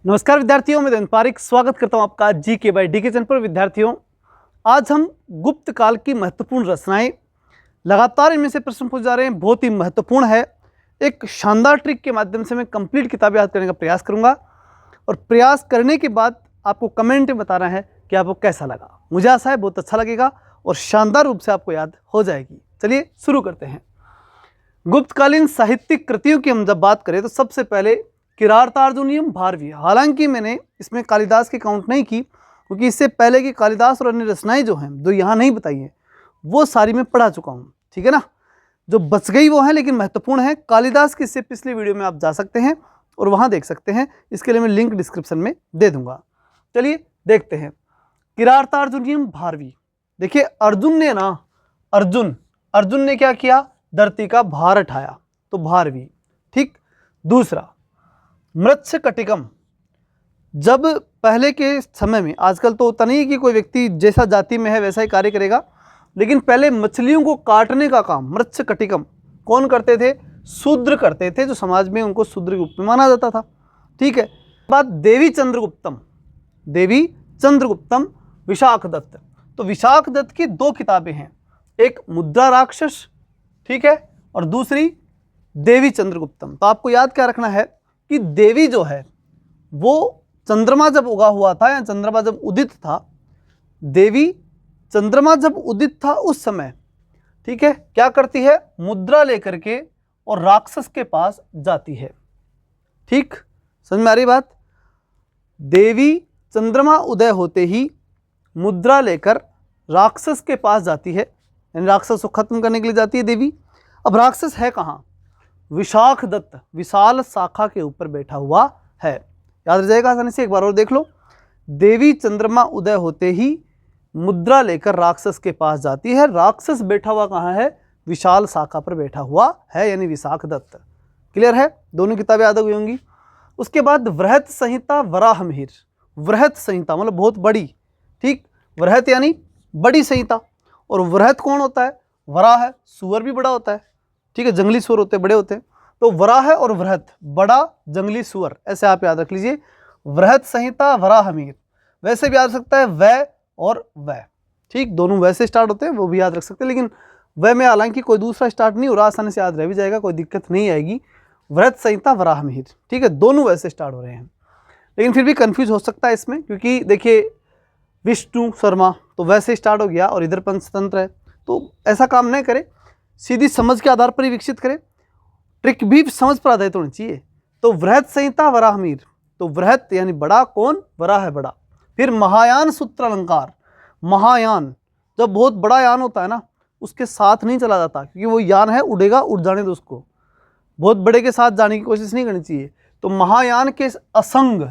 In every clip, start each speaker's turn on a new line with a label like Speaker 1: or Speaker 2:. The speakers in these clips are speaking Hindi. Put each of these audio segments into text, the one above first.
Speaker 1: नमस्कार विद्यार्थियों, मैं देवेंद्र पारिक स्वागत करता हूं आपका जीके बाय डीके चैनल पर। विद्यार्थियों, आज हम गुप्त काल की महत्वपूर्ण रचनाएं, लगातार इनमें से प्रश्न पूछे जा रहे हैं, बहुत ही महत्वपूर्ण है। एक शानदार ट्रिक के माध्यम से मैं कंप्लीट किताब याद करने का प्रयास करूंगा और प्रयास करने के बाद आपको कमेंट में बताना है कि आपको कैसा लगा। मुझे आशा है बहुत अच्छा लगेगा और शानदार रूप से आपको याद हो जाएगी। चलिए शुरू करते हैं। गुप्तकालीन साहित्यिक कृतियों की हम जब बात करें तो सबसे पहले किरातार्जुनीयम भारवी। हालांकि मैंने इसमें कालिदास की काउंट नहीं की, क्योंकि इससे पहले की कालिदास और अन्य रचनाएं जो हैं, जो यहाँ नहीं बताई हैं, वो सारी मैं पढ़ा चुका हूँ। ठीक है ना, जो बच गई वो है लेकिन महत्वपूर्ण है। कालिदास की इससे पिछले वीडियो में आप जा सकते हैं और वहाँ देख सकते हैं। इसके लिए मैं लिंक डिस्क्रिप्शन में दे दूंगा। चलिए देखते हैं किरातार्जुनीयम भारवी। देखिए अर्जुन ने क्या किया, धरती का भार उठाया, तो भारवी। ठीक। दूसरा मृत्स्य कटिकम। जब पहले के समय में, आजकल तो होता नहीं है कि कोई व्यक्ति जैसा जाति में है वैसा ही कार्य करेगा, लेकिन पहले मछलियों को काटने का काम मृत्स्य कटिकम कौन करते थे? शूद्र करते थे, जो समाज में उनको शूद्र के रूप में माना जाता था। ठीक है। बात देवी चंद्रगुप्तम विशाखदत्त। तो विशाखदत्त की दो किताबें हैं, एक मुद्रा राक्षस, ठीक है, और दूसरी देवी चंद्रगुप्तम। तो आपको याद क्या रखना है कि देवी जो है वो चंद्रमा जब उगा हुआ था या चंद्रमा जब उदित था, देवी चंद्रमा जब उदित था उस समय, ठीक है, क्या करती है? मुद्रा लेकर के और राक्षस के पास जाती है। ठीक, समझ में आ रही बात? देवी चंद्रमा उदय होते ही मुद्रा लेकर राक्षस के पास जाती है, यानी राक्षस को खत्म करने के लिए जाती है देवी। अब राक्षस है कहाँ? विशाखदत्त विशाल शाखा के ऊपर बैठा हुआ है। याद रह जाएगा आसानी से, एक बार और देख लो। देवी चंद्रमा उदय होते ही मुद्रा लेकर राक्षस के पास जाती है। राक्षस बैठा हुआ कहाँ है? विशाल शाखा पर बैठा हुआ है, यानी विशाखदत्त। क्लियर है? दोनों किताबें याद हुई होंगी। उसके बाद वृहत संहिता वराहमिहिर। वृहत संहिता मतलब बहुत बड़ी। ठीक, वृहत यानी बड़ी संहिता। और वृहत कौन होता है? वराह है, सुअर भी बड़ा होता है। ठीक है, जंगली सुअर होते हैं, बड़े होते हैं। तो वराह और वृहत, बड़ा जंगली सुअर, ऐसे आप याद रख लीजिए। वृहत संहिता वराहमिहिर। वैसे भी याद रख सकता है वै और वै। ठीक, दोनों वैसे स्टार्ट होते हैं, वो भी याद रख सकते हैं, लेकिन वै में हालांकि कोई दूसरा स्टार्ट नहीं हो रहा, आसानी से याद रह भी जाएगा, कोई दिक्कत नहीं आएगी। वृहत संहिता वराहमिहिर, ठीक है, दोनों वैसे स्टार्ट हो रहे हैं, लेकिन फिर भी कंफ्यूज हो सकता है इसमें, क्योंकि देखिए विष्णु शर्मा तो वैसे स्टार्ट हो गया और इधर पंचतंत्र है। तो ऐसा काम नहीं करें, सीधी समझ के आधार पर ही विकसित करें। ट्रिक भी समझ पर आधारित होनी चाहिए। तो वृहत संहिता वराहमिहिर, तो वृहत यानी बड़ा, कौन? वराह है बड़ा। फिर महायान सूत्र अलंकार। महायान जब बहुत बड़ा यान होता है ना, उसके साथ नहीं चला जाता, क्योंकि वो यान है, उड़ेगा, उड़ जाने दो उसको, बहुत बड़े के साथ जाने की कोशिश नहीं करनी चाहिए। तो महायान के असंग,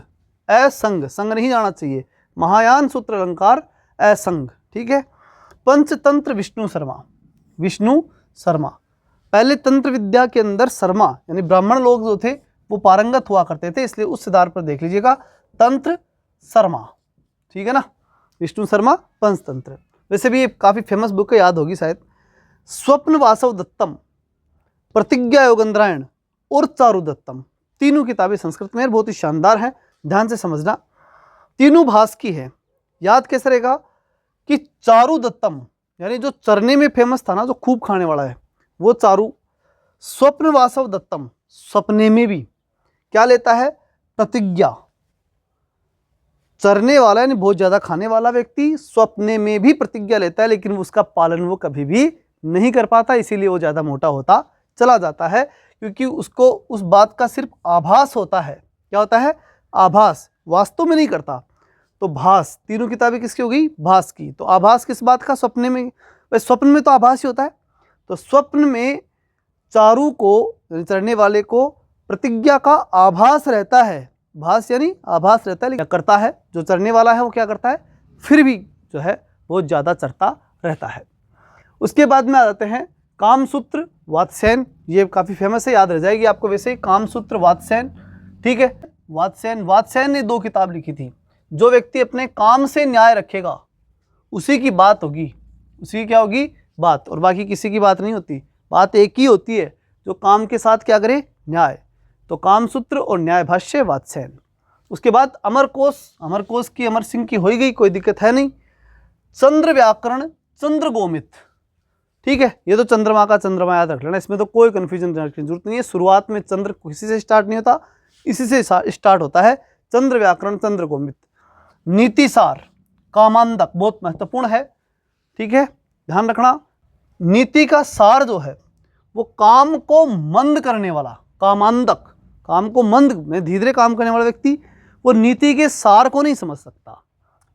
Speaker 1: असंग, संग नहीं जाना चाहिए। महायान सूत्र अलंकार असंग। ठीक है। पंचतंत्र विष्णु शर्मा। पहले तंत्र विद्या के अंदर शर्मा यानी ब्राह्मण लोग जो थे वो पारंगत हुआ करते थे, इसलिए उस आधार पर देख लीजिएगा तंत्र शर्मा। ठीक है ना, विष्णु शर्मा पंचतंत्र। वैसे भी ये काफ़ी फेमस बुक है, याद होगी शायद। स्वप्न वासव दत्तम, प्रतिज्ञा योगेंद्रायण और चारु दत्तम, तीनों किताबें संस्कृत में बहुत ही शानदार हैं, ध्यान से समझना। तीनों भास की है। याद कैसे रहेगा कि चारु दत्तम यानी जो चरने में फेमस था ना, जो खूब खाने वाला है, वो चारु। स्वप्न वासव दत्तम, सपने में भी क्या लेता है? प्रतिज्ञा। चरने वाला यानी बहुत ज्यादा खाने वाला व्यक्ति स्वप्ने में भी प्रतिज्ञा लेता है, लेकिन उसका पालन वो कभी भी नहीं कर पाता, इसीलिए वो ज्यादा मोटा होता चला जाता है, क्योंकि उसको उस बात का सिर्फ आभास होता है। क्या होता है? आभास, वास्तव में नहीं करता। तो भास, तीनों किताबें किसकी हो गई? भास की। तो आभास किस बात का? स्वप्ने में। वह स्वप्न में तो आभास ही होता है। तो स्वप्न में चारु को, चढ़ने वाले को प्रतिज्ञा का आभास रहता है। भास यानी आभास रहता है, लेकिन क्या करता है? जो चढ़ने वाला है वो क्या करता है? फिर भी जो है बहुत ज़्यादा चढ़ता रहता है। उसके बाद में आ जाते हैं कामसूत्र वात्स्ययन। ये काफ़ी फेमस है, याद रह जाएगी आपको वैसे ही, कामसूत्र वात्स्ययन। ठीक है, वात्स्ययन ने दो किताब लिखी थी। जो व्यक्ति अपने काम से न्याय रखेगा उसी की बात होगी, उसी की क्या होगी? बात, और बाकी किसी की बात नहीं होती। बात एक ही होती है, जो काम के साथ क्या करे? न्याय। तो कामसूत्र और न्याय भाष्य वात्स्ययन। उसके बाद अमरकोश, अमरकोश की अमर सिंह की हो ही गई, कोई दिक्कत है नहीं। चंद्र व्याकरण चंद्रगोमित, ठीक है, ये तो चंद्रमा का चंद्रमा याद रख लेना, इसमें तो कोई कंफ्यूजन करने की जरूरत नहीं है। शुरुआत में चंद्र किसी से स्टार्ट नहीं होता, इसी से स्टार्ट होता है। चंद्र व्याकरण चंद्रगोमित। नीतिसार कामांधक बहुत महत्वपूर्ण है, ठीक है, ध्यान रखना। नीति का सार जो है वो काम को मंद करने वाला, कामांधक, काम को मंद में धीरे काम करने वाला व्यक्ति वो नीति के सार को नहीं समझ सकता,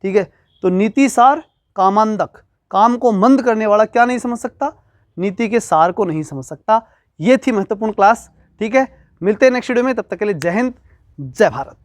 Speaker 1: ठीक है। तो नीति सार कामांधक, काम को मंद करने वाला क्या नहीं समझ सकता, नीति के सार को नहीं समझ सकता। ये थी महत्वपूर्ण क्लास, ठीक है। मिलते हैं नेक्स्ट वीडियो में, तब तक के लिए जय हिंद जय भारत।